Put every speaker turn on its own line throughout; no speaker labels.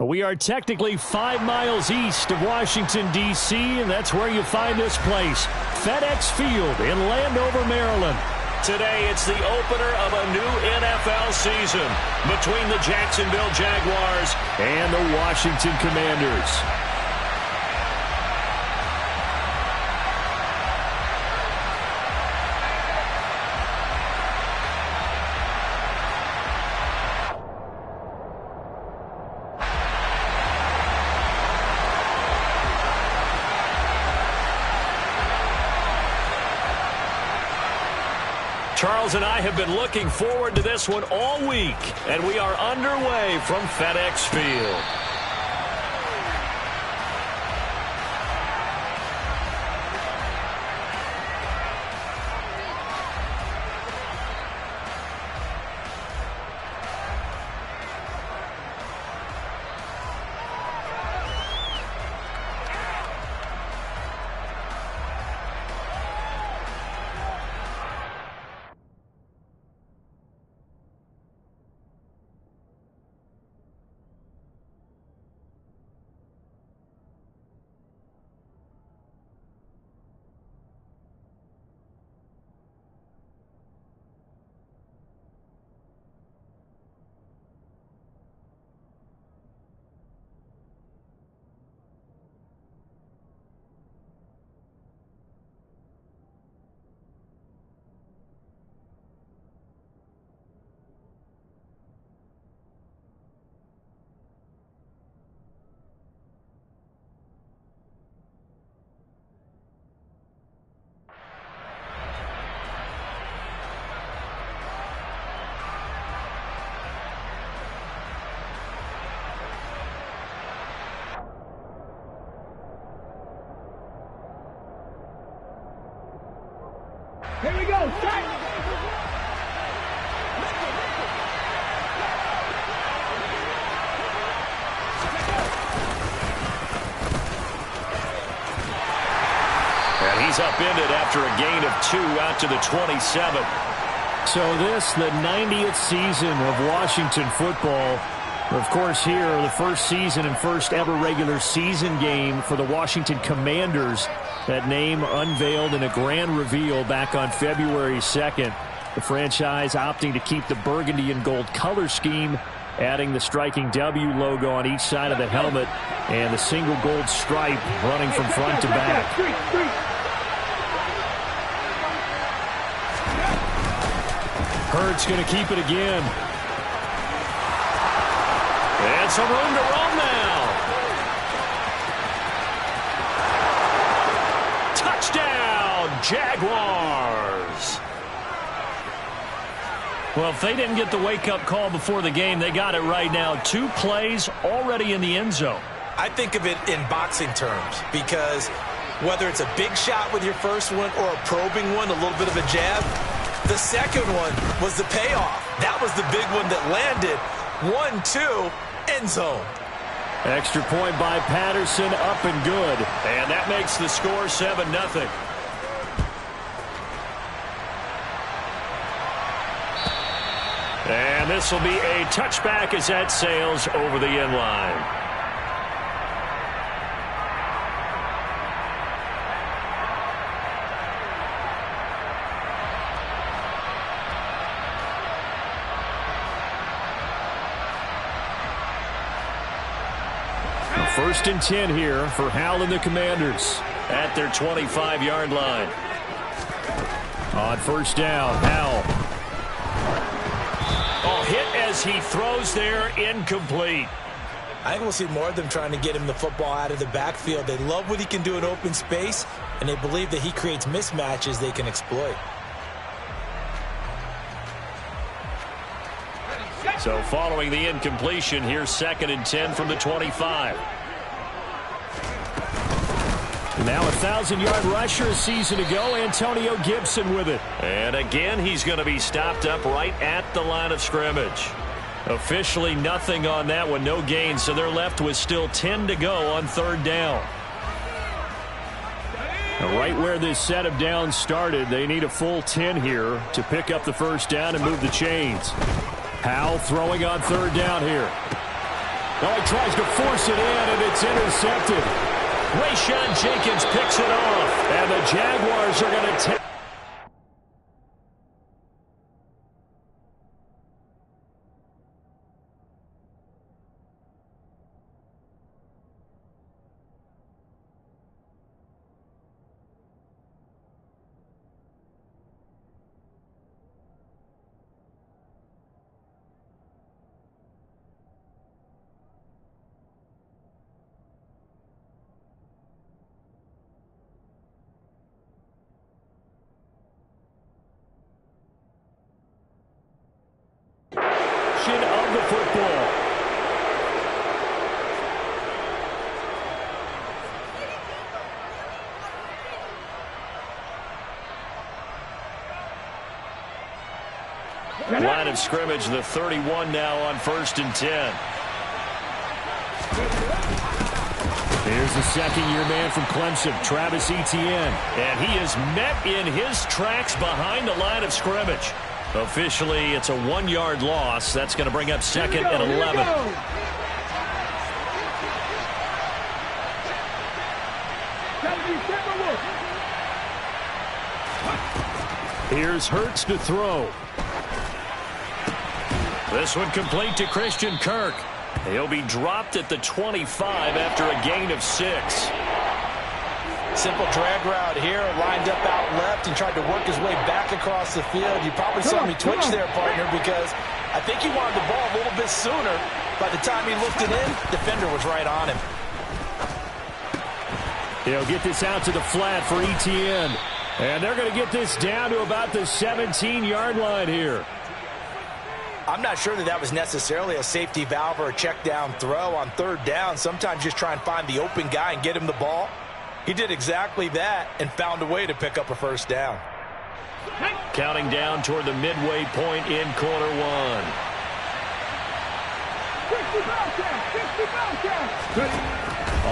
We are technically 5 miles east of Washington, D.C., and that's where you find this place, FedEx Field in Landover, Maryland.
Today, it's the opener of a new NFL season between the Jacksonville Jaguars
and the Washington Commanders.
Charles and I have been looking forward to this one all week, and we are underway from FedEx Field.
Here we go, set!
And he's upended after a gain of 2 out to the 27.
So this, the 90th season of Washington football. Of course, here, the first season and first ever regular season game for the Washington Commanders. That name unveiled in a grand reveal back on February 2nd. The franchise opting to keep the burgundy and gold color scheme, adding the striking W logo on each side of the helmet and the single gold stripe running from front to back. Hurts going to keep it again.
And some room to roam now. Touchdown, Jaguars.
Well, if they didn't get the wake-up call before the game, they got it right now. 2 plays already in the end zone.
I think of it in boxing terms because whether it's a big shot with your first one or a probing one, a little bit of a jab, the second one was the payoff. That was the big one that landed. 1-2, end zone.
Extra point by Patterson, up and good.
And that makes the score 7-0. And this will be a touchback as that sails over the end line.
First and 10 here for Howell and the Commanders.
At their 25-yard line.
On first down, Howell.
Oh, hit as he throws there, incomplete.
I think we'll see more of them trying to get him the football out of the backfield. They love what he can do in open space, and they believe that he creates mismatches they can exploit.
So following the incompletion, here's 2nd and 10 from the 25.
Now a 1,000-yard rusher a season ago, Antonio Gibson with it.
And again, he's going to be stopped up right at the line of scrimmage. Officially nothing on that one, no gain, so they're left with still 10 to go on 3rd down.
Now right where this set of downs started, they need a full 10 here to pick up the first down and move the chains. Howell throwing on 3rd down here. Oh, he tries to force it in, and it's intercepted.
Rayshawn Jenkins picks it off.
And the Jaguars are going to take. Of the football.
Line of scrimmage, the 31 now on 1st and 10.
Here's the second-year man from Clemson, Travis Etienne.
And he is met in his tracks behind the line of scrimmage. Officially, it's a 1-yard loss. That's going to bring up 2nd and 11.
Here's Hurts to throw.
This one complete to Christian Kirk. He'll be dropped at the 25 after a gain of 6.
Simple drag route here, lined up out left and tried to work his way back across the field. You probably saw me twitch there, partner, because I think he wanted the ball a little bit sooner. By the time he looked it in, defender was right on him.
He'll get this out to the flat for Etienne. And they're going to get this down to about the 17-yard line here.
I'm not sure that was necessarily a safety valve or a check down throw on 3rd down. Sometimes just try and find the open guy and get him the ball. He did exactly that and found a way to pick up a 1st down.
Counting down toward the midway point in quarter 1.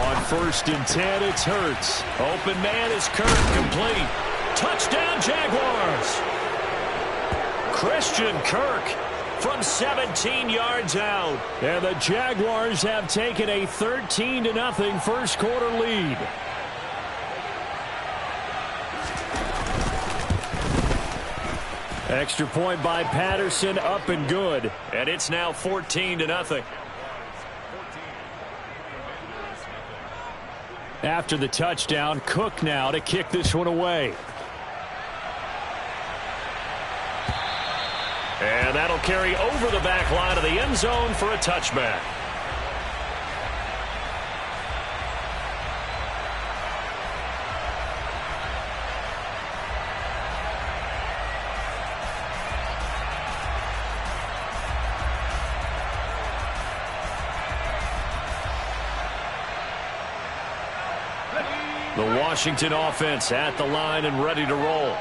On 1st and 10, it's Hurts.
Open man is Kirk, complete. Touchdown, Jaguars. Christian Kirk from 17 yards out.
And the Jaguars have taken a 13-0 first quarter lead. Extra point by Patterson, up and good.
And it's now 14-0.
After the touchdown, Cook now to kick this one away.
And that'll carry over the back line of the end zone for a touchback. The Washington offense at the line and ready to roll.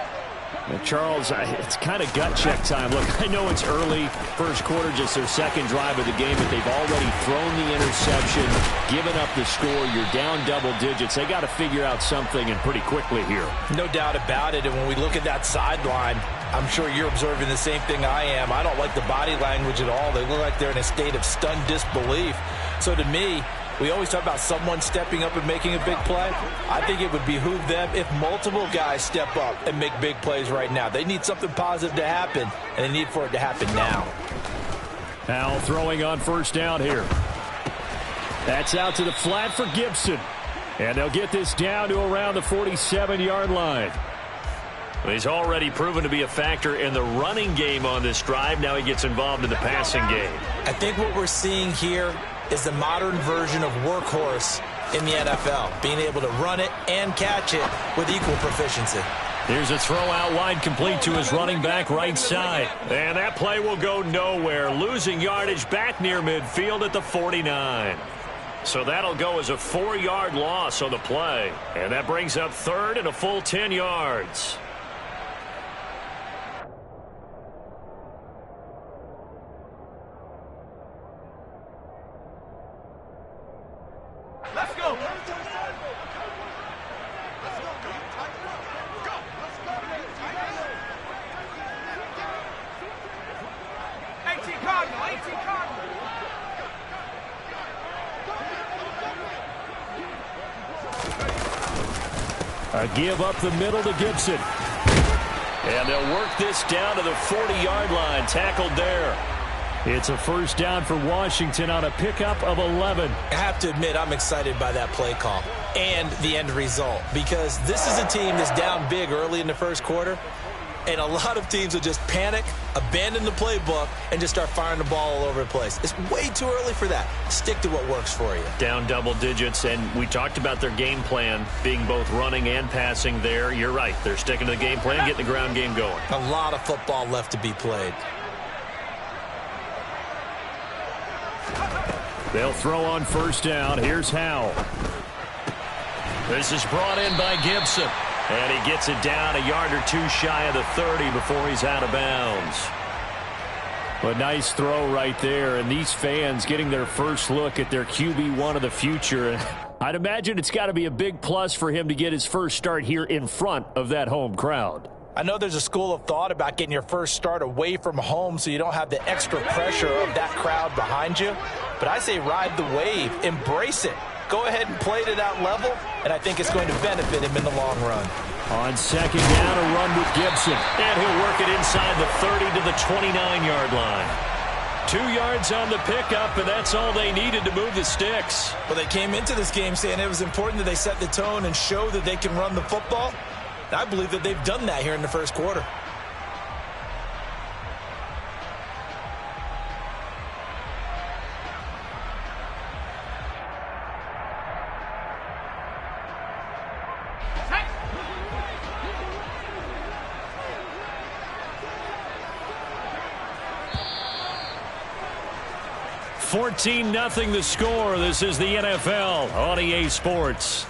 Well, Charles, it's kind of gut check time. Look, I know it's early, first quarter, just their second drive of the game, but they've already thrown the interception, given up the score. You're down double digits. They got to figure out something, and pretty quickly here.
No doubt about it, and when we look at that sideline, I'm sure you're observing the same thing I am. I don't like the body language at all. They look like they're in a state of stunned disbelief. So to me, we always talk about someone stepping up and making a big play. I think it would behoove them if multiple guys step up and make big plays right now. They need something positive to happen, and they need for it to happen now.
Now throwing on 1st down here. That's out to the flat for Gibson. And they'll get this down to around the 47-yard line.
He's already proven to be a factor in the running game on this drive. Now he gets involved in the passing game.
I think what we're seeing here is the modern version of workhorse in the NFL, being able to run it and catch it with equal proficiency.
Here's a throw out wide, complete to his running back right side. And that play will go nowhere, losing yardage back near midfield at the 49. So that'll go as a 4-yard loss on the play. And that brings up 3rd and a full 10 yards.
Let's go.
give up the middle to Gibson.
And they'll work this down to the 40-yard line, tackled there.
It's a first down for Washington on a pickup of 11.
I have to admit, I'm excited by that play call and the end result, because this is a team that's down big early in the first quarter, and a lot of teams will just panic, abandon the playbook, and just start firing the ball all over the place. It's way too early for that. Stick to what works for you.
Down double digits, and we talked about their game plan being both running and passing there. You're right. They're sticking to the game plan, getting the ground game going.
A lot of football left to be played.
They'll throw on first down. Here's Howell.
This is brought in by Gibson. And he gets it down a yard or two shy of the 30 before he's out of bounds.
A nice throw right there. And these fans getting their first look at their QB1 of the future. I'd imagine it's got to be a big plus for him to get his first start here in front of that home crowd.
I know there's a school of thought about getting your first start away from home so you don't have the extra pressure of that crowd behind you. But I say ride the wave. Embrace it. Go ahead and play to that level, and I think it's going to benefit him in the long run.
On second down, a run with Gibson.
And he'll work it inside the 30 to the 29-yard line. 2 yards on the pickup, and that's all they needed to move the sticks.
Well, they came into this game saying it was important that they set the tone and show that they can run the football. I believe that they've done that here in the first quarter.
$14-0 the score. This is the NFL on EA Sports.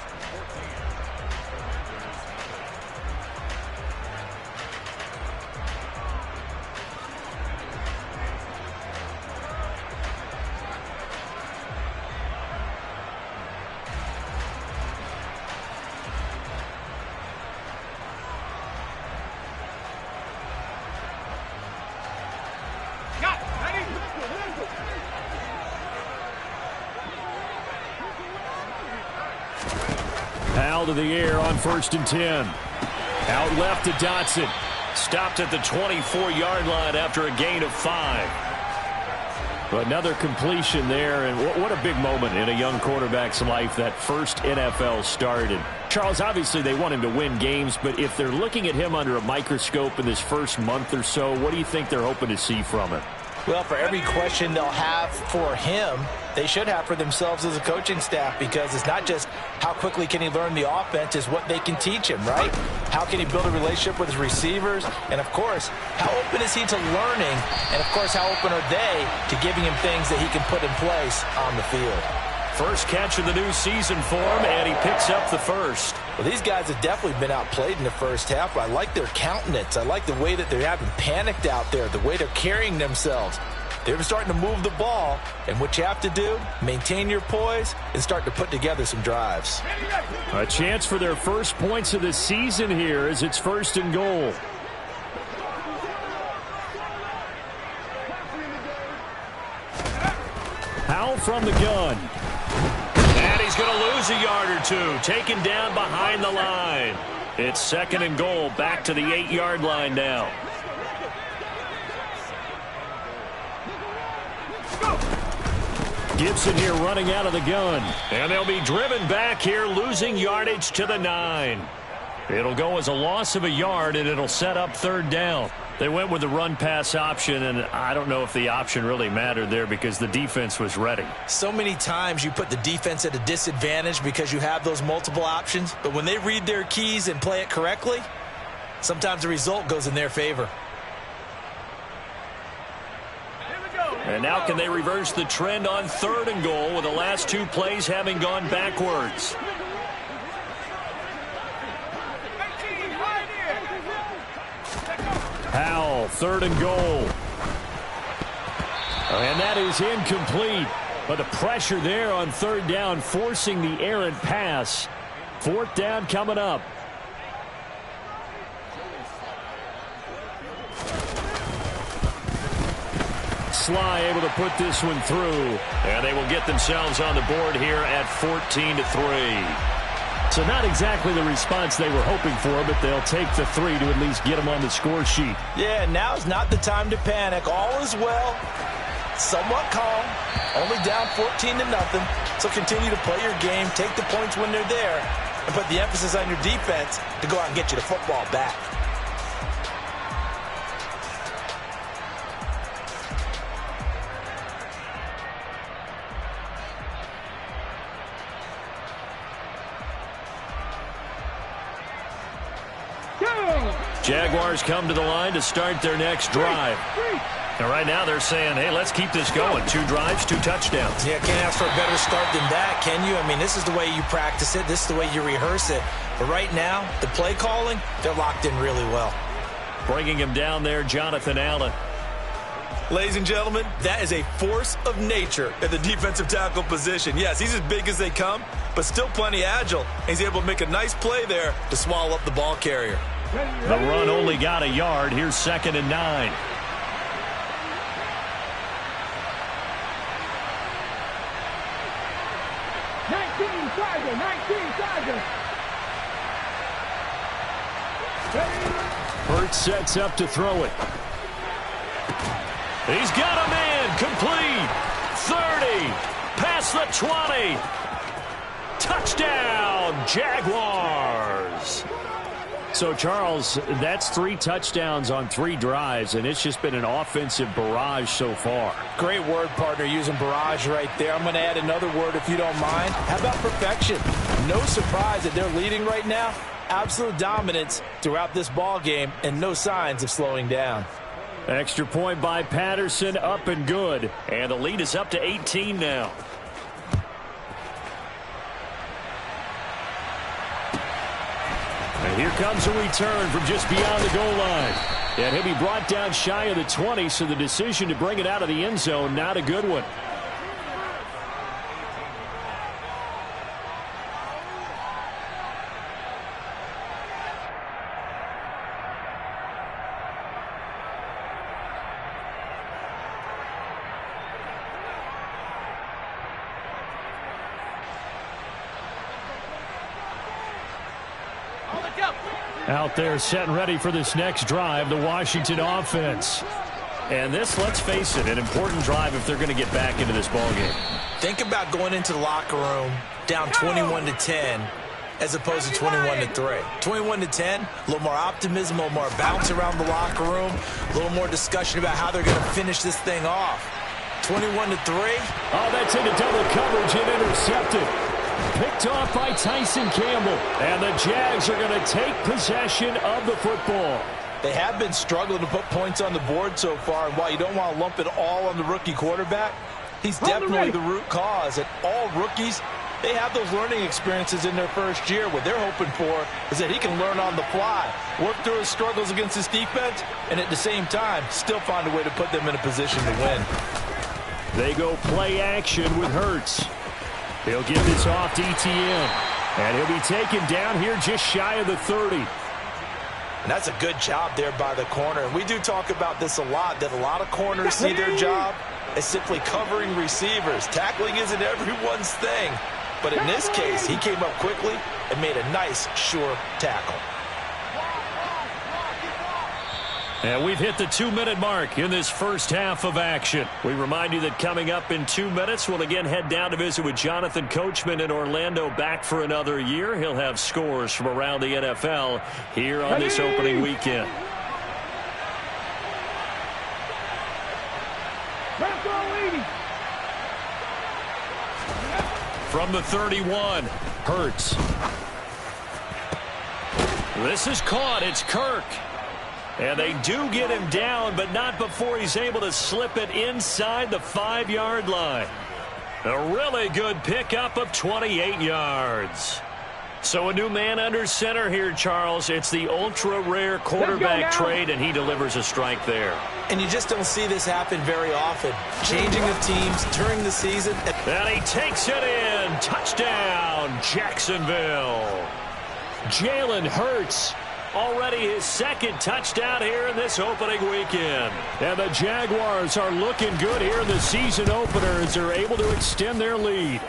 Powell to the air on 1st and 10. Out left to Dotson.
Stopped at the 24-yard line after a gain of 5.
Another completion there, and what a big moment in a young quarterback's life, that first NFL start. And Charles, obviously they want him to win games, but if they're looking at him under a microscope in this first month or so, what do you think they're hoping to see from him?
Well, for every question they'll have for him, they should have for themselves as a coaching staff, because it's not just how quickly can he learn the offense, it's what they can teach him, right? How can he build a relationship with his receivers? And, of course, how open is he to learning? And, of course, how open are they to giving him things that he can put in place on the field?
First catch of the new season for him, and he picks up the first.
Well, these guys have definitely been outplayed in the first half, but I like their countenance. I like the way that they're having panicked out there, the way they're carrying themselves. They're starting to move the ball, and what you have to do, maintain your poise and start to put together some drives.
A chance for their first points of the season here as it's 1st and goal. Powell from the gun.
And he's going to lose a yard or two, taken down behind the line. It's 2nd and goal, back to the 8-yard line now.
Gibson here running out of the gun.
And they'll be driven back here, losing yardage to the 9. It'll go as a loss of a yard, and it'll set up 3rd down. They went with the run-pass option, and I don't know if the option really mattered there because the defense was ready.
So many times you put the defense at a disadvantage because you have those multiple options, but when they read their keys and play it correctly, sometimes the result goes in their favor.
And now can they reverse the trend on 3rd and goal with the last 2 plays having gone backwards?
Powell, 3rd and goal. And that is incomplete. But the pressure there on 3rd down, forcing the errant pass. 4th down coming up. Sly able to put this one through.
And they will get themselves on the board here at 14-3.
So not exactly the response they were hoping for, but they'll take the 3 to at least get them on the score sheet.
Yeah, now's not the time to panic. All is well. Somewhat calm. Only down 14-0. So continue to play your game, take the points when they're there, and put the emphasis on your defense to go out and get you the football back.
Jaguars come to the line to start their next drive. And right now they're saying, hey, let's keep this going. 2 drives, 2 touchdowns.
Yeah, can't ask for a better start than that, can you? I mean, this is the way you practice it. This is the way you rehearse it. But right now, the play calling, they're locked in really well.
Bringing him down there, Jonathan Allen.
Ladies and gentlemen, that is a force of nature at the defensive tackle position. Yes, he's as big as they come, but still plenty agile. He's able to make a nice play there to swallow up the ball carrier.
The run only got a yard. Here's 2nd and 9. Hurts sets up to throw it.
He's got a man. Complete. 30. Past the 20. Touchdown, Jaguars.
So, Charles, that's 3 touchdowns on 3 drives, and it's just been an offensive barrage so far.
Great word, partner, using barrage right there. I'm going to add another word if you don't mind. How about perfection? No surprise that they're leading right now. Absolute dominance throughout this ball game and no signs of slowing down.
Extra point by Patterson, up and good.
And the lead is up to 18 now.
And here comes a return from just beyond the goal line. And he'll be brought down shy of the 20, so the decision to bring it out of the end zone, not a good one. Out there set and ready for this next drive, the Washington offense. And this, let's face it, an important drive if they're going to get back into this ballgame.
Think about going into the locker room down 21-10 as opposed to 21-3. 21-10, a little more optimism, a little more bounce around the locker room, a little more discussion about how they're going to finish this thing off. 21-3.
Oh, that's into double coverage and intercepted. Picked off by Tyson Campbell. And the Jags are going to take possession of the football.
They have been struggling to put points on the board so far, and while you don't want to lump it all on the rookie quarterback, he's definitely the root cause. And all rookies, they have those learning experiences in their first year. What they're hoping for is that he can learn on the fly, work through his struggles against his defense, and at the same time, still find a way to put them in a position to win.
They go play action with Hurts. He'll give this off to ETN. And he'll be taken down here just shy of the 30.
And that's a good job there by the corner. And we do talk about this a lot, that a lot of corners see their job as simply covering receivers. Tackling isn't everyone's thing. But in this case, he came up quickly and made a nice, sure tackle.
And we've hit the 2-minute mark in this first half of action. We remind you that coming up in 2 minutes, we'll again head down to visit with Jonathan Coachman in Orlando, back for another year. He'll have scores from around the NFL here on this opening weekend. From the 31, Hurts. This is caught. It's Kirk. And they do get him down, but not before he's able to slip it inside the 5-yard line. A really good pickup of 28 yards. So a new man under center here, Charles. It's the ultra-rare quarterback trade, and he delivers a strike there.
And you just don't see this happen very often. Changing of teams during the season.
And he takes it in. Touchdown, Jacksonville.
Jalen Hurts.
Already his second touchdown here in this opening weekend.
And the Jaguars are looking good here in the season opener as they're able to extend their lead.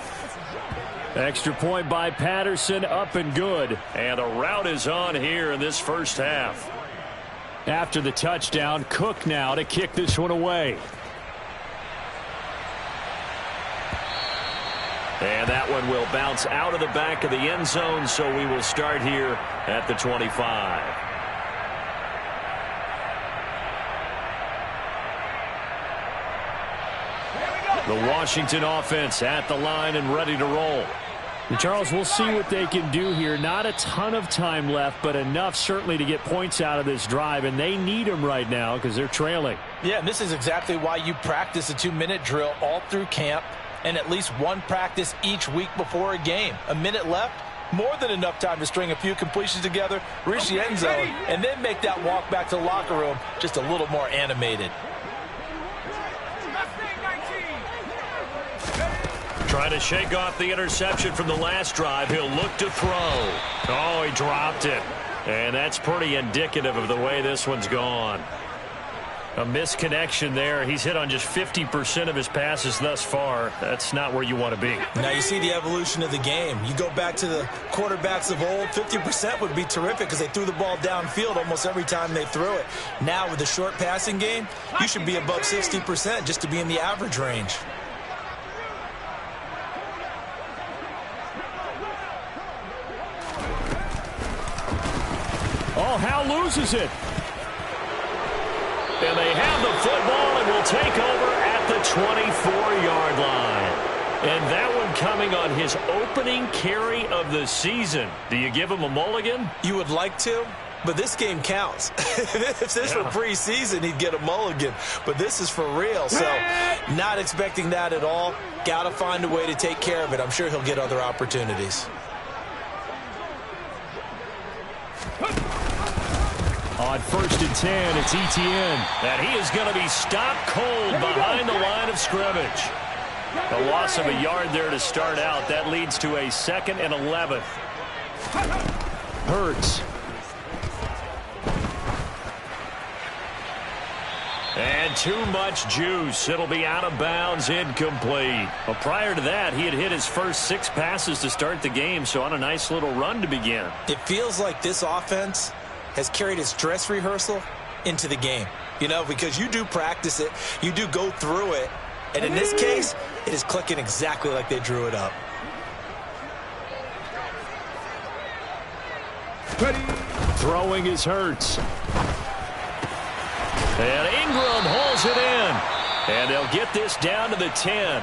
Extra point by Patterson, up and good.
And a rout is on here in this first half.
After the touchdown, Cook now to kick this one away.
And that one will bounce out of the back of the end zone, so we will start here at the 25. The Washington offense at the line and ready to roll.
And Charles, we'll see what they can do here. Not a ton of time left, but enough certainly to get points out of this drive, and they need them right now because they're trailing.
Yeah, and this is exactly why you practice a 2-minute drill all through camp and at least one practice each week before a game. A minute left, more than enough time to string a few completions together, reach the end zone, and then make that walk back to the locker room just a little more animated.
Trying to shake off the interception from the last drive. He'll look to throw. Oh, he dropped it. And that's pretty indicative of the way this one's gone. A misconnection there. He's hit on just 50% of his passes thus far. That's not where you want to be.
Now you see the evolution of the game. You go back to the quarterbacks of old, 50% would be terrific because they threw the ball downfield almost every time they threw it. Now with the short passing game, you should be above 60% just to be in the average range.
Oh, Hal loses it.
And they have the football and will take over at the 24-yard line. And that one coming on his opening carry of the season. Do you give him a mulligan?
You would like to, but this game counts. If this were preseason, he'd get a mulligan. But this is for real, so not expecting that at all. Got to find a way to take care of it. I'm sure he'll get other opportunities.
On 1st and 10, it's Etienne.
And he is going to be stopped cold behind the line of scrimmage. A loss of a yard there to start out. That leads to a 2nd and 11.
Hurts.
And too much juice. It'll be out of bounds, incomplete. Well, prior to that, he had hit his first 6 passes to start the game, so on a nice little run to begin.
It feels like this offense has carried its dress rehearsal into the game. You know, because you do practice it, you do go through it, and in this case, it is clicking exactly like they drew it up.
Throwing is Hurts.
And Ingram holds it in. And they'll get this down to the 10.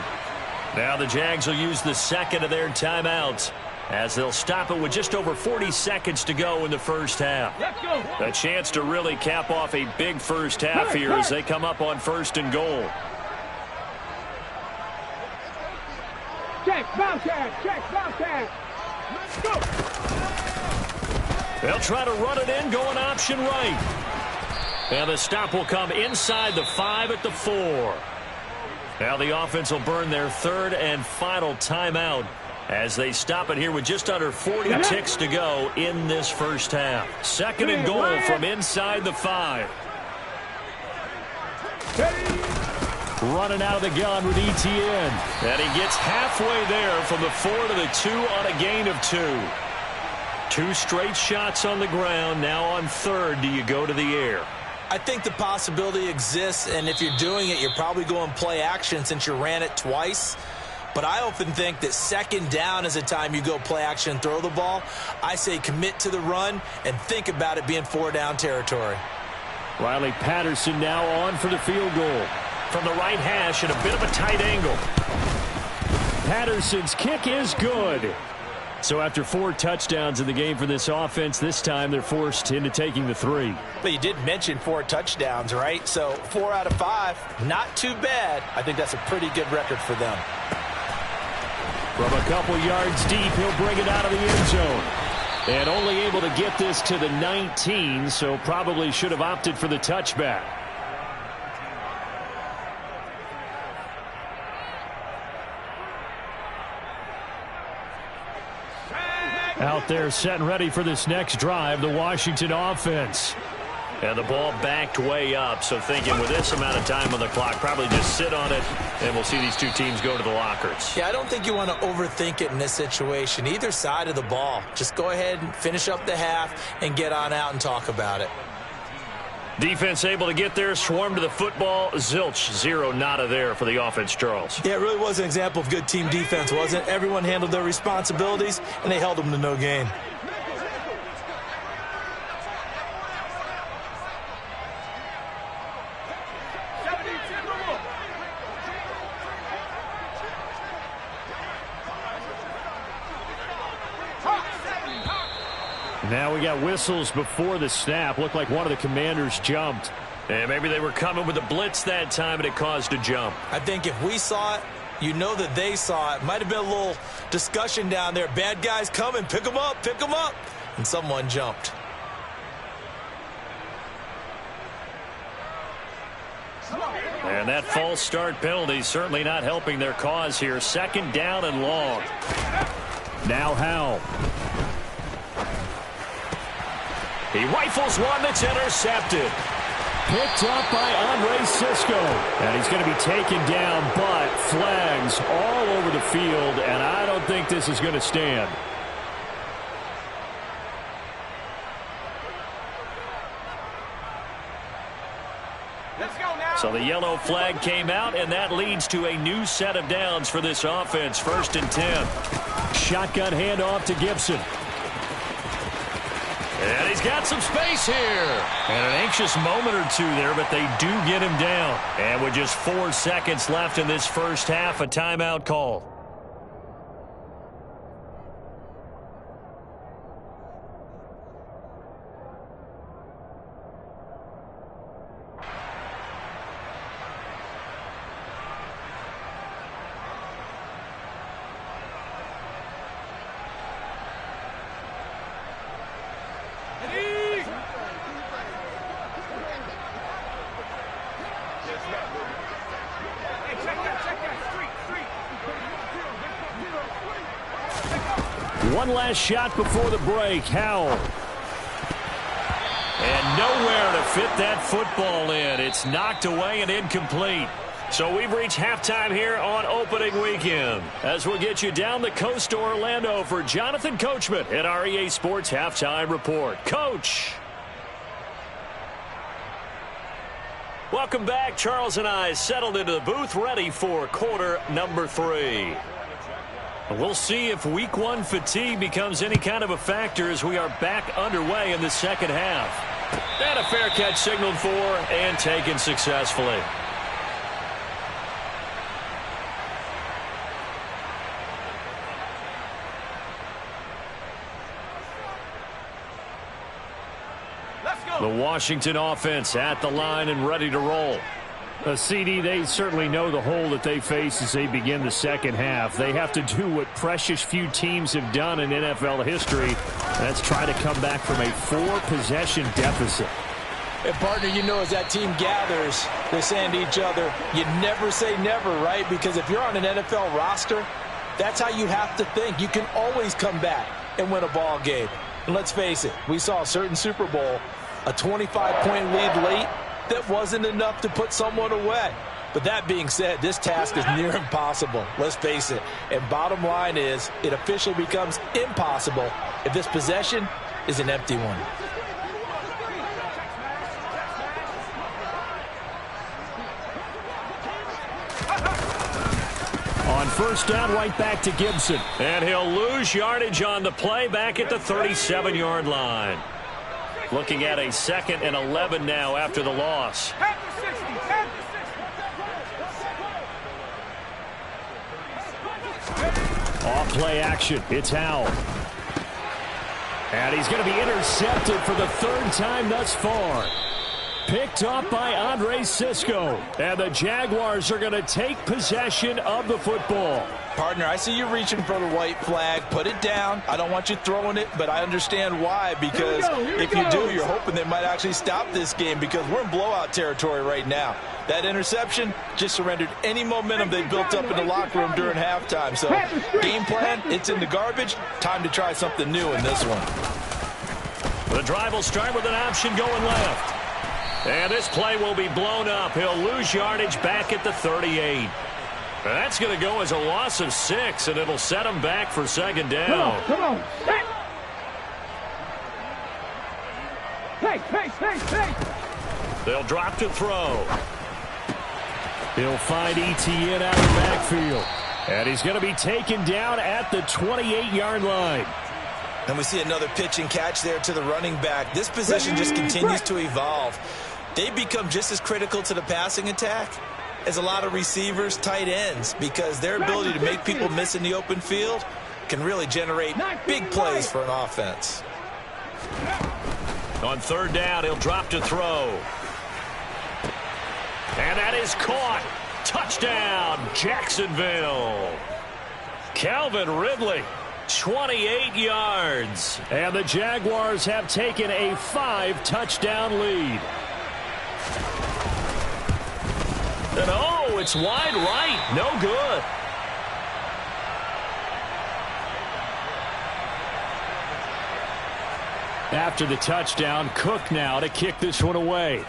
Now the Jags will use the 2nd of their timeouts, as they'll stop it with just over 40 seconds to go in the first half. A chance to really cap off a big first half here as they come up on 1st and goal.
Check, bounce tag. Let's go.
They'll try to run it in, going option right. And the stop will come inside the 5 at the 4. Now the offense will burn their 3rd and final timeout as they stop it here with just under 40 ticks to go in this first half. 2nd and goal from inside the 5.
Running out of the gun with Etienne.
And he gets halfway there from the 4 to the 2 on a gain of 2. 2 straight shots on the ground. Now on 3rd, do you go to the air?
I think the possibility exists, and if you're doing it, you're probably going play action since you ran it twice. But I often think that 2nd down is a time you go play action and throw the ball. I say commit to the run and think about it being 4-down territory.
Riley Patterson now on for the field goal.
From the right hash at a bit of a tight angle.
Patterson's kick is good. So after 4 touchdowns in the game for this offense, this time they're forced into taking the 3.
But you did mention 4 touchdowns, right? So 4 out of 5, not too bad. I think that's a pretty good record for them.
From a couple yards deep, he'll bring it out of the end zone. And only able to get this to the 19, so probably should have opted for the touchback. Out there set and ready for this next drive, the Washington offense.
And the ball backed way up, so thinking with this amount of time on the clock, probably just sit on it, and we'll see these two teams go to the lockers.
Yeah, I don't think you want to overthink it in this situation. Either side of the ball. Just go ahead and finish up the half and get on out and talk about it.
Defense able to get there, swarm to the football. Zilch, zero, nada there for the offense, Charles.
Yeah, it really was an example of good team defense, wasn't it? Everyone handled their responsibilities, and they held them to no gain.
Now we got whistles before the snap. Looked like one of the Commanders jumped.
And maybe they were coming with a blitz that time, and it caused a jump.
I think if we saw it, you know that they saw it. Might have been a little discussion down there. Bad guys coming. Pick them up. Pick them up. And someone jumped.
And that false start penalty certainly not helping their cause here. Second down and long.
Now Howell.
He rifles one that's intercepted.
Picked up by Andre Cisco. And he's going to be taken down, but flags all over the field, and I don't think this is going to stand.
So the yellow flag came out, and that leads to a new set of downs for this offense. 1st and 10.
Shotgun handoff to Gibson.
And he's got some space here. And an anxious moment or two there, but they do get him down. And with just 4 seconds left in this first half, a timeout call.
One last shot before the break. Howell.
And nowhere to fit that football in. It's knocked away and incomplete. So we've reached halftime here on opening weekend. As we'll get you down the coast to Orlando for Jonathan Coachman at our EA Sports Halftime Report. Coach. Welcome back. Charles and I settled into the booth, ready for quarter number 3. We'll see if week 1 fatigue becomes any kind of a factor as we are back underway in the second half. And a fair catch signaled for and taken successfully. The Washington offense at the line and ready to roll.
CD, they certainly know the hole that they face as they begin the second half. They have to do what precious few teams have done in NFL history. That's try to come back from a 4-possession deficit.
And, partner, you know, as that team gathers, they're saying to each other, you never say never, right? Because if you're on an NFL roster, that's how you have to think. You can always come back and win a ball game. And let's face it, we saw a certain Super Bowl, a 25-point lead late, that wasn't enough to put someone away. But that being said, this task is near impossible. Let's face it. And bottom line is, it officially becomes impossible if this possession is an empty one.
On first down, right back to Gibson.
And he'll lose yardage on the play back at the 37-yard line. Looking at a 2nd and 11 now after the loss.
Off play action. It's Howell. And he's going to be intercepted for the 3rd time thus far. Picked up by Andre Cisco. And the Jaguars are going to take possession of the football.
Partner, I see you reaching for the white flag. Put it down. I don't want you throwing it, but I understand why. Because if you do, you're hoping they might actually stop this game because we're in blowout territory right now. That interception just surrendered any momentum they built up in the locker room during halftime. So, game plan, it's in the garbage. Time to try something new in this one.
The drive will start with an option going left. And this play will be blown up. He'll lose yardage back at the 38. That's going to go as a loss of 6, and it'll set him back for second down.
Come on. Hey.
They'll drop to throw.
He'll find ETN out of the backfield. And he's going to be taken down at the 28-yard line.
And we see another pitch and catch there to the running back. This position just continues to evolve. They become just as critical to the passing attack as a lot of receivers, tight ends, because their ability to make people miss in the open field can really generate big plays for an offense.
On third down, he'll drop to throw. And that is caught. Touchdown, Jacksonville. Calvin Ridley, 28 yards.
And the Jaguars have taken a 5-touchdown lead.
And oh, it's wide right. No good.
After the touchdown, Cook now to kick this one away.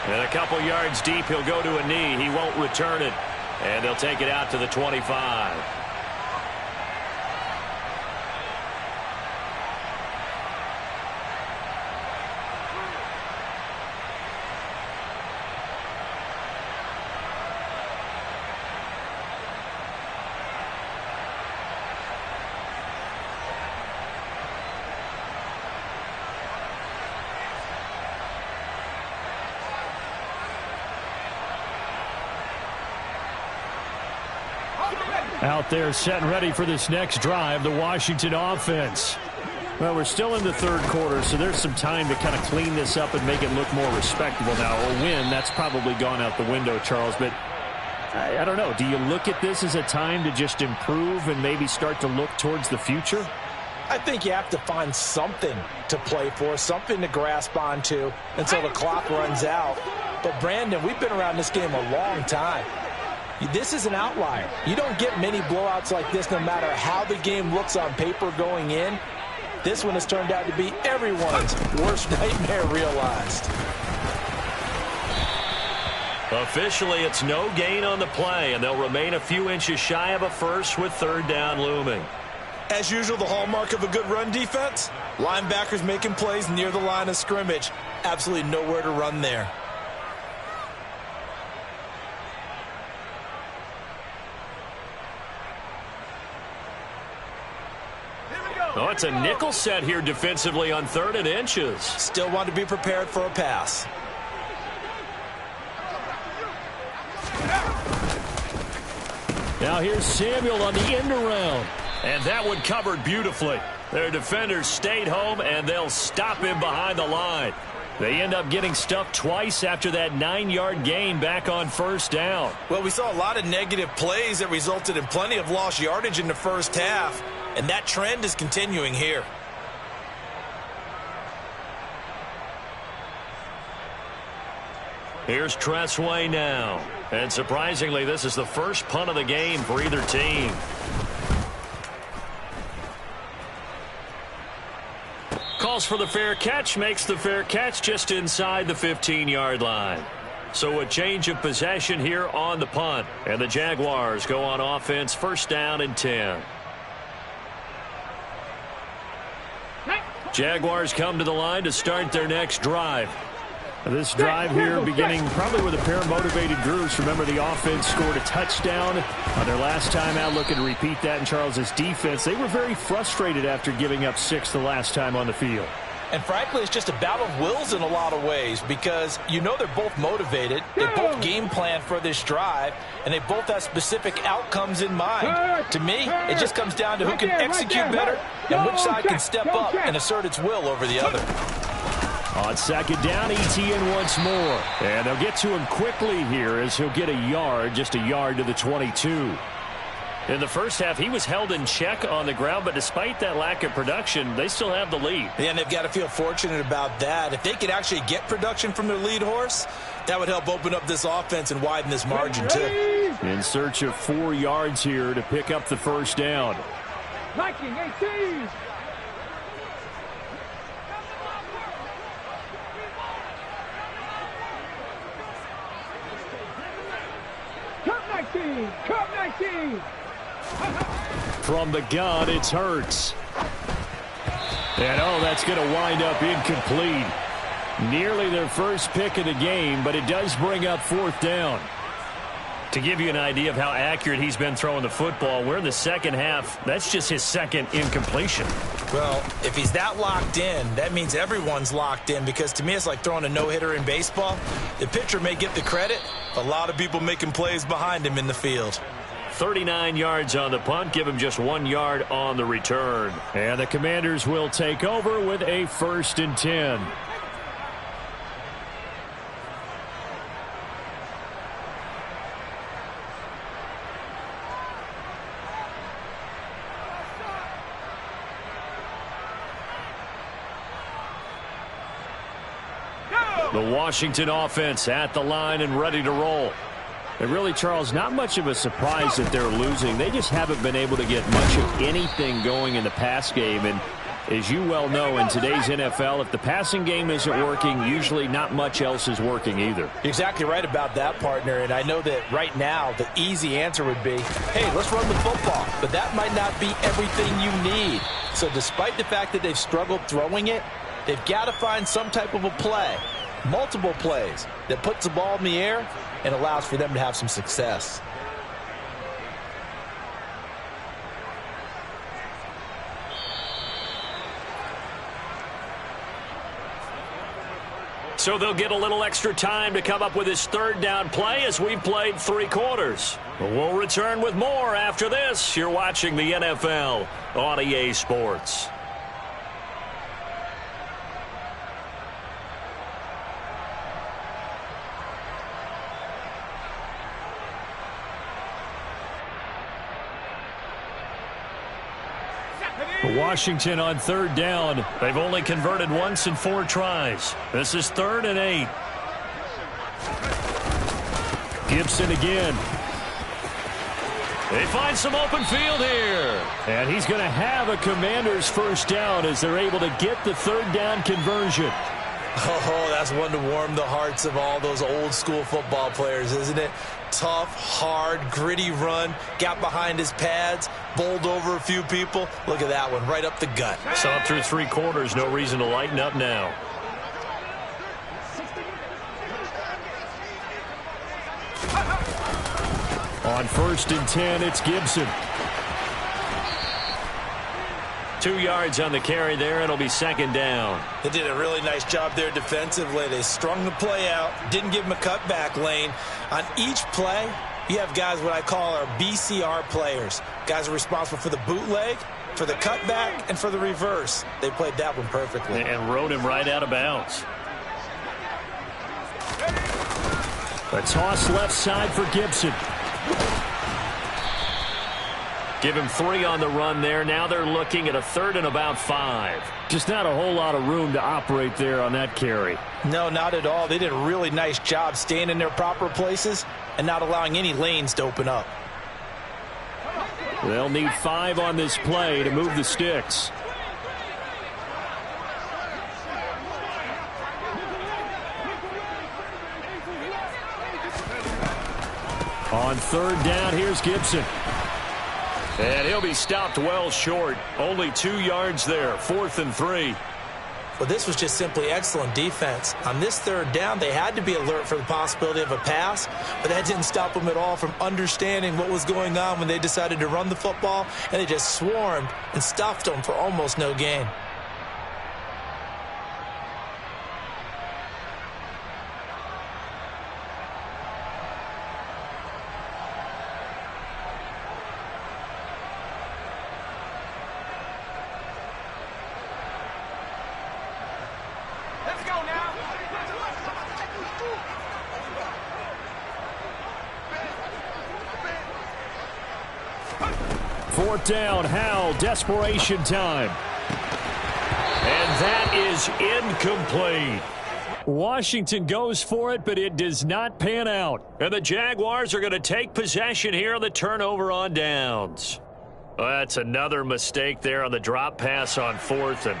And a couple yards deep, he'll go to a knee. He won't return it. And they'll take it out to the 25.
Out there set and ready for this next drive, the Washington offense. Well, we're still in the third quarter, so there's some time to kind of clean this up and make it look more respectable now. A win, that's probably gone out the window, Charles, but I don't know. Do you look at this as a time to just improve and maybe start to look towards the future?
I think you have to find something to play for, something to grasp onto until the clock runs out. But, Brandon, we've been around this game a long time. This is an outlier. You don't get many blowouts like this no matter how the game looks on paper going in. This one has turned out to be everyone's worst nightmare realized.
Officially, it's no gain on the play, and they'll remain a few inches shy of a first with third down looming.
As usual, the hallmark of a good run defense, linebackers making plays near the line of scrimmage. Absolutely nowhere to run there.
Oh, it's a nickel set here defensively on 3rd and inches.
Still want to be prepared for a pass.
Now here's Samuel on the end around.
And that one covered beautifully. Their defenders stayed home, and they'll stop him behind the line. They end up getting stuffed twice after that 9-yard gain back on first down.
Well, we saw a lot of negative plays that resulted in plenty of lost yardage in the first half. And that trend is continuing here.
Here's Tressway now. And surprisingly, this is the first punt of the game for either team. Calls for the fair catch, makes the fair catch just inside the 15-yard line. So a change of possession here on the punt. And the Jaguars go on offense, first down and 10. Jaguars come to the line to start their next drive.
This drive here beginning probably with a pair of motivated groups. Remember, the offense scored a touchdown on their last time out. Looking to repeat that in Charles's defense. They were very frustrated after giving up 6 the last time on the field.
And frankly, it's just a battle of wills in a lot of ways because you know they're both motivated. They both game plan for this drive, and they both have specific outcomes in mind. To me, it just comes down to who can execute better and which side can step up and assert its will over the other.
On second down, ETN once more. And they'll get to him quickly here as he'll get a yard, just a yard to the 22.
In the first half, he was held in check on the ground, but despite that lack of production, they still have the lead.
Yeah, and they've got to feel fortunate about that. If they could actually get production from their lead horse, that would help open up this offense and widen this margin, too.
In search of 4 yards here to pick up the first down.
19, 18. 19. Come 19.
From the gun, it's Hurts. And, oh, that's going to wind up incomplete. Nearly their first pick of the game, but it does bring up fourth down.
To give you an idea of how accurate he's been throwing the football, we're in the second half. That's just his second incompletion.
Well, if he's that locked in, that means everyone's locked in, because to me it's like throwing a no-hitter in baseball. The pitcher may get the credit, a lot of people making plays behind him in the field.
39 yards on the punt, give him just 1 yard on the return.
And the Commanders will take over with a 1st and 10.
The Washington offense at the line and ready to roll.
And really, Charles, not much of a surprise that they're losing. They just haven't been able to get much of anything going in the pass game. And as you well know, in today's NFL, if the passing game isn't working, usually not much else is working either.
You're exactly right about that, partner. And I know that right now the easy answer would be, hey, let's run the football. But that might not be everything you need. So despite the fact that they've struggled throwing it, they've got to find some type of a play, multiple plays, that puts the ball in the air and allows for them to have some success.
So they'll get a little extra time to come up with his third down play as we've played 3 quarters. We'll return with more after this. You're watching the NFL on EA Sports.
Washington on 3rd down.
They've only converted once in 4 tries. This is 3rd and 8.
Gibson again.
They find some open field here.
And he's going to have a Commanders first down as they're able to get the 3rd down conversion.
Oh, that's one to warm the hearts of all those old school football players, isn't it? Tough, hard, gritty run, got behind his pads, bowled over a few people. Look at that one, right up the gut.
Saw through 3 quarters, no reason to lighten up now.
On 1st and 10, it's Gibson.
2 yards on the carry there. It'll be 2nd down.
They did a really nice job there defensively. They strung the play out, didn't give him a cutback lane. On each play, you have guys what I call our BCR players. Guys are responsible for the bootleg, for the cutback, and for the reverse. They played that one perfectly.
And rode him right out of bounds.
A toss left side for Gibson.
Give him 3 on the run there. Now they're looking at a 3rd and about 5.
Just not a whole lot of room to operate there on that carry.
No, not at all. They did a really nice job staying in their proper places and not allowing any lanes to open up.
They'll need 5 on this play to move the sticks. On 3rd down, here's Gibson.
And he'll be stopped well short. Only 2 yards there. 4th and 3.
Well, this was just simply excellent defense. On this 3rd down, they had to be alert for the possibility of a pass, but that didn't stop them at all from understanding what was going on when they decided to run the football, and they just swarmed and stuffed them for almost no gain.
Fourth down, Howell, desperation time.
And that is incomplete.
Washington goes for it, but it does not pan out.
And the Jaguars are going to take possession here on the turnover on downs. Well, that's another mistake there on the drop pass on 4th, and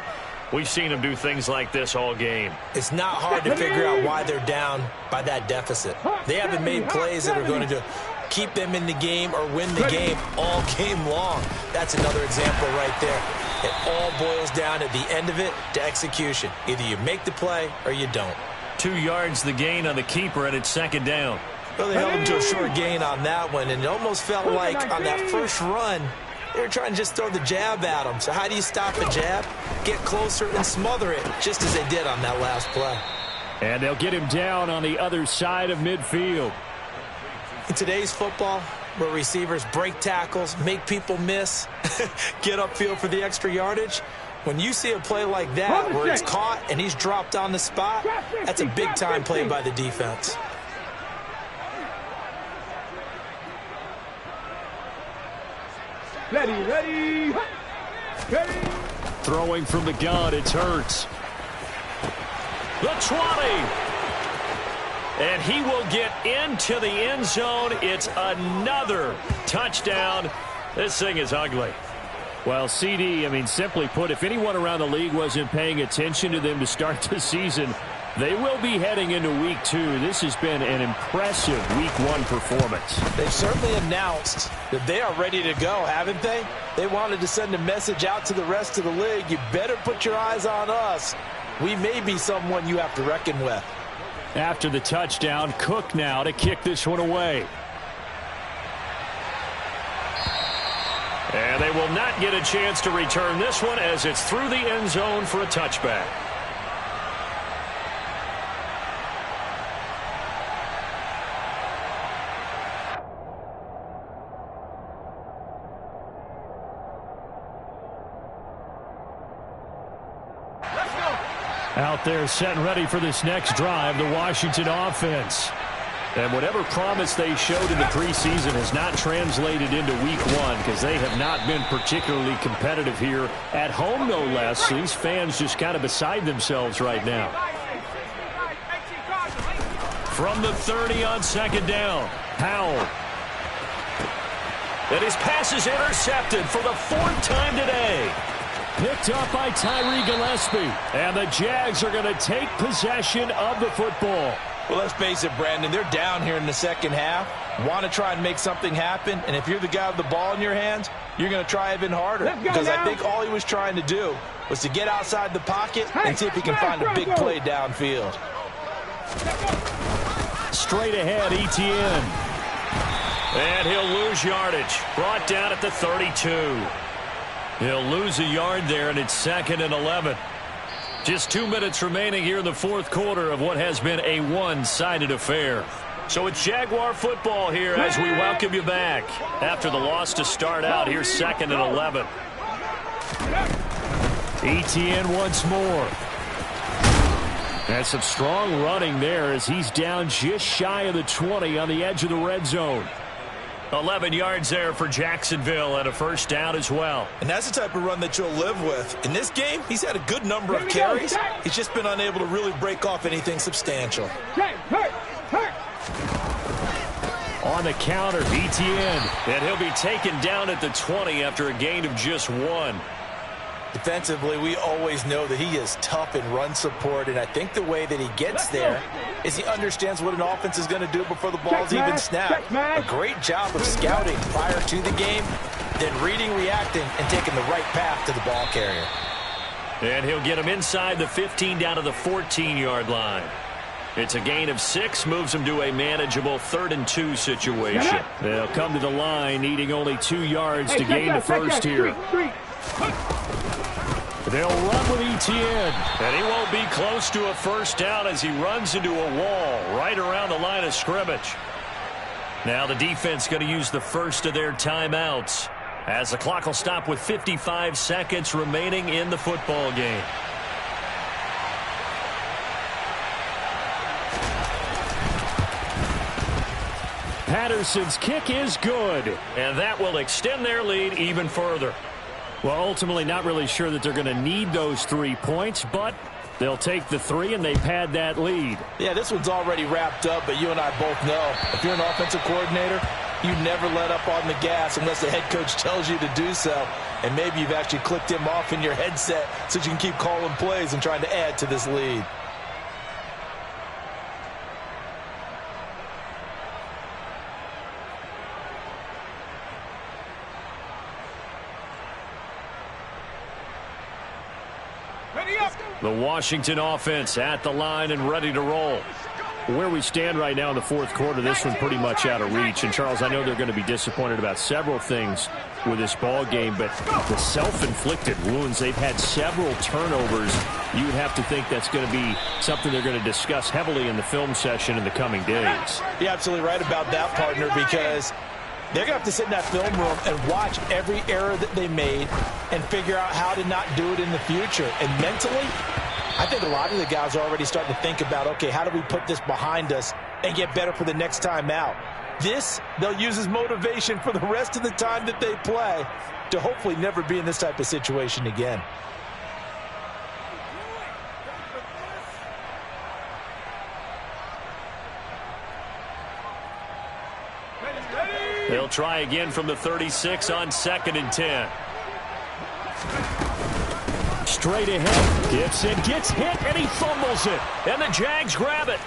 we've seen them do things like this all game.
It's not hard to figure out why they're down by that deficit. They haven't made plays that are going to keep them in the game or win the game all game long. That's another example right there. It all boils down at the end of it to execution. Either you make the play or you don't.
2 yards the gain on the keeper, and it's second down.
Well, they held him to a short gain on that one, and it almost felt like on that first run, they were trying to just throw the jab at him. So how do you stop a jab? Get closer and smother it, just as they did on that last play.
And they'll get him down on the other side of midfield.
In today's football, where receivers break tackles, make people miss, get upfield for the extra yardage, when you see a play like that where it's caught and he's dropped on the spot, that's a big-time play by the defense.
Ready.
Throwing from the gun, it's Hurts.
The 20. And he will get into the end zone. It's another touchdown. This thing is ugly.
Well, CD, simply put, if anyone around the league wasn't paying attention to them to start the season, they will be heading into Week 2. This has been an impressive Week 1 performance.
They've certainly announced that they are ready to go, haven't they? They wanted to send a message out to the rest of the league. You better put your eyes on us. We may be someone you have to reckon with.
After the touchdown, Cook now to kick this one away.
And they will not get a chance to return this one as it's through the end zone for a touchback.
Out there set and ready for this next drive, the Washington offense. And whatever promise they showed in the preseason has not translated into Week 1 because they have not been particularly competitive here at home, no less. These fans just kind of beside themselves right now.
From the 30 on second down, Powell. And his pass is intercepted for the 4th time today.
Picked up by Tyree Gillespie. And the Jags are going to take possession of the football.
Well, let's face it, Brandon, they're down here in the second half. Want to try and make something happen, and if you're the guy with the ball in your hands, you're going to try even harder. Because I think all he was trying to do was to get outside the pocket and see if he can find a big play downfield.
Straight ahead, Etienne.
And he'll lose yardage. Brought down at the 32. He'll lose a yard there, and it's 2nd and 11. Just 2 minutes remaining here in the 4th quarter of what has been a one-sided affair. So it's Jaguar football here as we welcome you back. After the loss to start out, here's 2nd and 11.
Etienne once more. And some strong running there as he's down just shy of the 20 on the edge of the red zone.
11 yards there for Jacksonville and a first down as well.
And that's the type of run that you'll live with. In this game, he's had a good number of carries. He's just been unable to really break off anything substantial.
On the counter, Etienne.
And he'll be taken down at the 20 after a gain of just 1.
Defensively, we always know that he is tough in run support, and I think the way that he gets there is he understands what an offense is going to do before the ball's even snapped. A great job of scouting prior to the game, then reading, reacting, and taking the right path to the ball carrier.
And he'll get him inside the 15 down to the 14-yard line. It's a gain of 6, moves him to a manageable 3rd and 2 situation.
They'll come to the line needing only 2 yards to gain the first here. They'll run with Etienne.
And he won't be close to a first down as he runs into a wall right around the line of scrimmage. Now the defense going to use the first of their timeouts as the clock will stop with 55 seconds remaining in the football game.
Patterson's kick is good.
And that will extend their lead even further.
Well, ultimately not really sure that they're going to need those 3 points, but they'll take the 3 and they pad that lead.
Yeah, this one's already wrapped up, but you and I both know if you're an offensive coordinator, you never let up on the gas unless the head coach tells you to do so. And maybe you've actually clicked him off in your headset so you can keep calling plays and trying to add to this lead.
The Washington offense at the line and ready to roll.
Where we stand right now in the fourth quarter, this one pretty much out of reach. And, Charles, I know they're going to be disappointed about several things with this ball game, but the self-inflicted wounds, they've had several turnovers. You would have to think that's going to be something they're going to discuss heavily in the film session in the coming days.
You're absolutely right about that, partner, because they're going to have to sit in that film room and watch every error that they made and figure out how to not do it in the future. And mentally, I think a lot of the guys are already starting to think about, okay, how do we put this behind us and get better for the next time out? This, they'll use as motivation for the rest of the time that they play to hopefully never be in this type of situation again.
They'll try again from the 36 on 2nd and 10.
Straight ahead, dips and gets hit, and he fumbles it.
And the Jags grab it.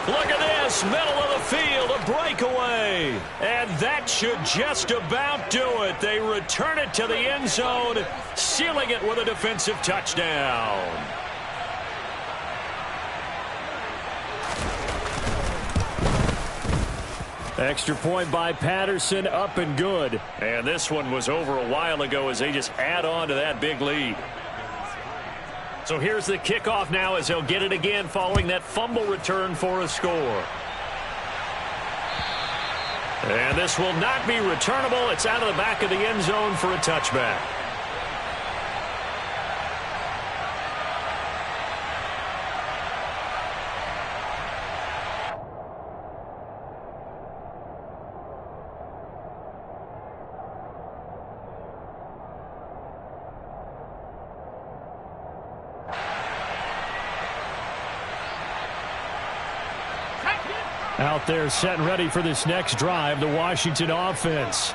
Look at this, middle of the field, a breakaway. And that should just about do it. They return it to the end zone, sealing it with a defensive touchdown.
Extra point by Patterson, up and good.
And this one was over a while ago as they just add on to that big lead. So here's the kickoff now as they'll get it again following that fumble return for a score. And this will not be returnable. It's out of the back of the end zone for a touchback.
Out there set and ready for this next drive, the Washington offense.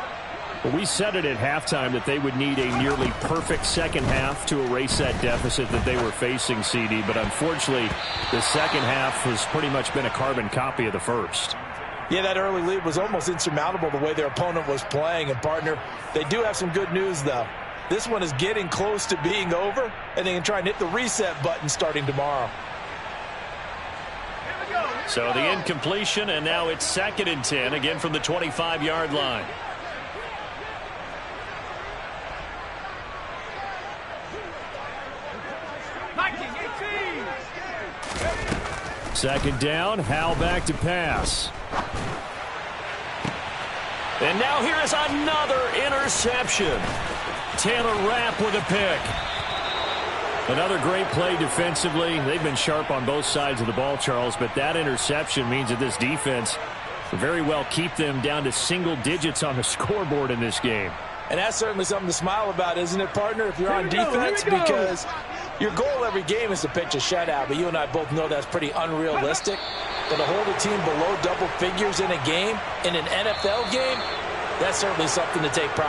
Well, we said it at halftime that they would need a nearly perfect second half to erase that deficit that they were facing, CD. But unfortunately, the second half has pretty much been a carbon copy of the first.
Yeah, that early lead was almost insurmountable the way their opponent was playing. And, partner, they do have some good news, though. This one is getting close to being over, and they can try and hit the reset button starting tomorrow.
So the incompletion, and now it's 2nd and 10, again from the 25-yard line.
Second down, Howell back to pass.
And now here is another interception. Taylor Rapp with a pick.
Another great play defensively. They've been sharp on both sides of the ball, Charles, but that interception means that this defense will very well keep them down to single digits on the scoreboard in this game.
And that's certainly something to smile about, isn't it, partner, if you're on defense? Because your goal every game is to pitch a shutout, but you and I both know that's pretty unrealistic. But to hold a team below double figures in a game, in an NFL game, that's certainly something to take pride in.